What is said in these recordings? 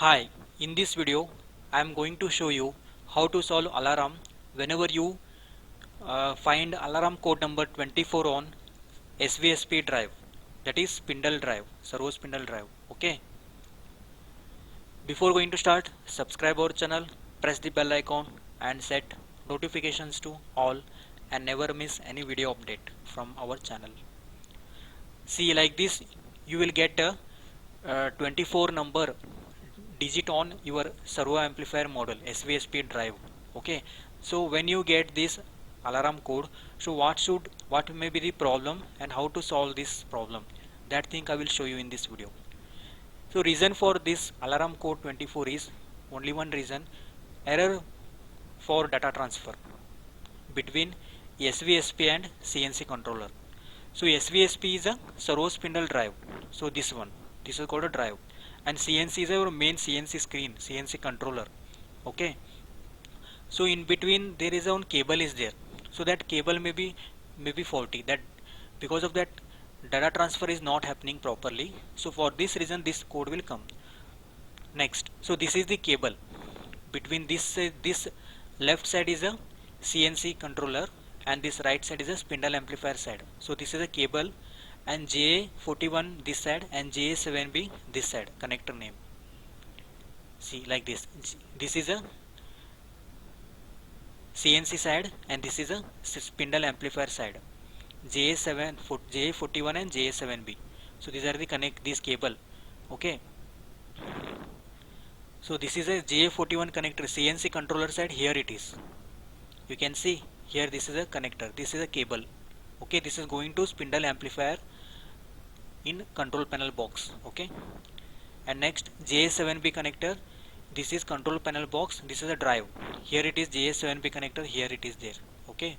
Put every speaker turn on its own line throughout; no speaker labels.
Hi, in this video I am going to show you how to solve alarm whenever you find alarm code number 24 on SVSP drive, that is spindle drive, servo spindle drive. Okay, before going to start, subscribe our channel, press the bell icon and set notifications to all and never miss any video update from our channel. See, like this you will get a 24 number digit on your servo amplifier model SVSP drive. Okay, so when you get this alarm code, so what may be the problem and how to solve this problem, that thing I will show you in this video. So reason for this alarm code 24 is only one reason: error for data transfer between SVSP and CNC controller. So SVSP is a servo spindle drive. So this is called a drive, and CNC is our main CNC screen, CNC controller. Okay. So in between there is one cable is there. So that cable may be faulty. That because of that data transfer is not happening properly. So for this reason this code will come. Next, so this is the cable. Between this left side is a CNC controller and this right side is a spindle amplifier side. So this is a cable, and JA41 this side and JA7B this side, connector name. See, like this. This is a CNC side and this is a spindle amplifier side. JA41 and JA7B. So these are the connect this cable. Okay. So this is a JA41 connector, CNC controller side. Here it is. You can see here this is a connector. This is a cable. Okay, this is going to spindle amplifier in control panel box. Okay, and next JA7B connector. This is control panel box. This is a drive. Here it is JA7B connector. Here it is there. Okay.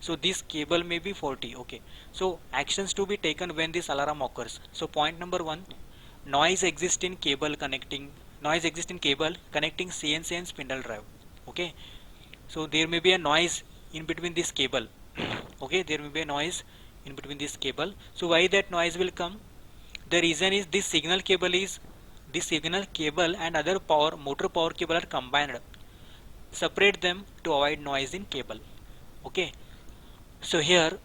So this cable may be faulty. Okay. So actions to be taken when this alarm occurs. So point number 1: noise exists in cable connecting CNC and spindle drive. Okay. So there may be a noise in between this cable. Okay, there may be a noise in between this cable. So why that noise will come? The reason is this signal cable and other motor power cable are combined. Separate them to avoid noise in cable. Okay, so here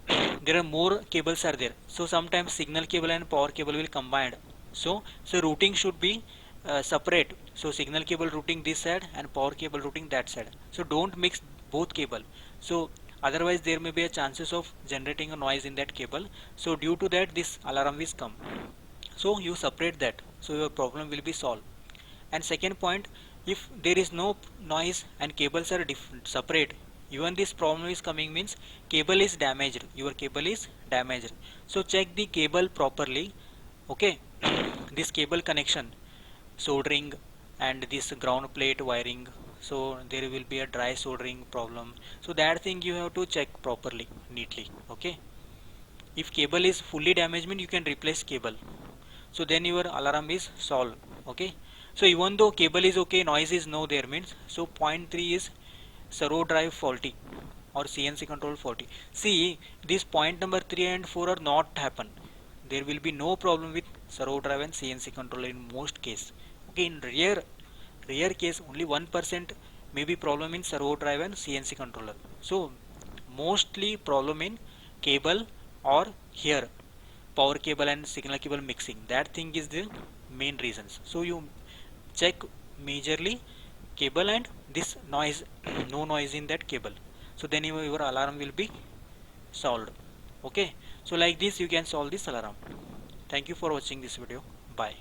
there are more cables are there. So sometimes signal cable and power cable will combine. So routing should be separate. So signal cable routing this side and power cable routing that side. So don't mix both cable. So otherwise there may be a chances of generating a noise in that cable. So due to that this alarm will come. So you separate that, so your problem will be solved. And second point, if there is no noise and cables are separate, even this problem is coming means cable is damaged, your cable is damaged. So check the cable properly. Okay, this cable connection, soldering and this ground plate wiring, so there will be a dry soldering problem. So that thing you have to check properly, neatly. Okay, if cable is fully damaged means you can replace cable. So then your alarm is solved. Okay, so even though cable is okay, noise is no there means, so point 3 is servo drive faulty or CNC control faulty. See, this point number 3 and 4 are not happen. There will be no problem with servo drive and CNC controller in most case. Okay, in rare case only 1% may be problem in servo drive and CNC controller. So mostly problem in cable or here power cable and signal cable mixing. That thing is the main reasons. So you check majorly cable and this noise, no noise in that cable. So then your alarm will be solved. Okay, so like this you can solve this alarm. Thank you for watching this video. Bye.